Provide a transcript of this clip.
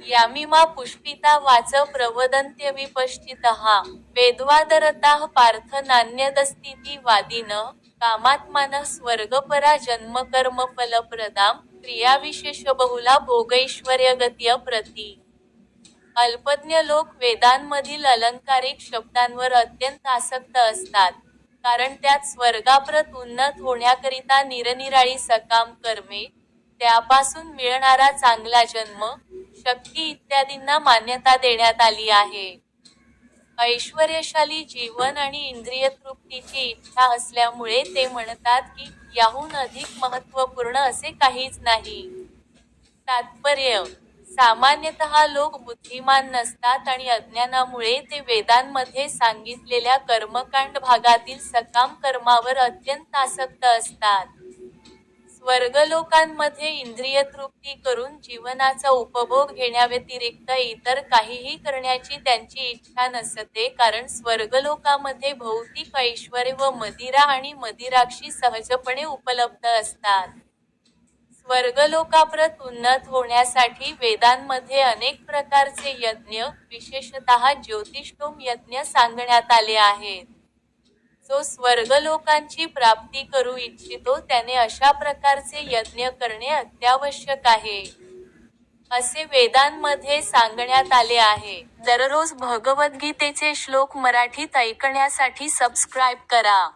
यामिमा पुष्पिता वाच प्रवदन्त्यविपश्चितः वेद्वादरताः पार्थ नान्यदस्तीति वादिनः कामात्मानः स्वर्गपरा जन्मकर्मफलप्रदां क्रियाविशेषबहुला भोगैश्वर्यगत्य प्रति अल्पज्ञ लोक वेदांमधील अलंकारिक शब्दांवर अत्यंत आसक्त असतात, कारण त्यात स्वर्गाप्रत उन्नत होण्याकरिता निरनिराळी सकाम कर्मे, त्यापासून मिळणारा चांगला जन्म, शक्ती इत्यादींना मान्यता देण्यात आली आहे. ऐश्वर्यशाली जीवन आणि इंद्रियतृप्तीची इच्छा असल्यामुळे ते म्हणतात की, याहून अधिक महत्त्वपूर्ण असे काहीच नाही. तात्पर्य: सामान्यतः लोक बुद्धिमान नसतात आणि अज्ञानामुळे ते वेदांमध्ये सांगितलेल्या कर्मकांड भागातील सकाम कर्मावर अत्यंत आसक्त असतात. स्वर्गलोकांमध्ये इंद्रियतृप्ती करून जीवनाचा उपभोग घेण्याव्यतिरिक्त इतर काहीही करण्याची त्यांची इच्छा नसते, कारण स्वर्गलोकामध्ये भौतिक ऐश्वर्य व मदिरा आणि मदिराक्षी सहजपणे उपलब्ध असतात. स्वर्गलोकाप्रत उन्नत होण्यासाठी वेदांमध्ये अनेक प्रकारचे यज्ञ, विशेषतः ज्योतिष्ठोम यज्ञ सांगण्यात आले आहेत. जो स्वर्गलोकांची प्राप्ती करू इच्छितो त्याने अशा प्रकारचे यज्ञ करणे अत्यावश्यक आहे, असे वेदांमध्ये सांगण्यात आले आहे. दररोज भगवद्गीतेचे श्लोक मराठीत ऐकण्यासाठी सबस्क्राईब करा.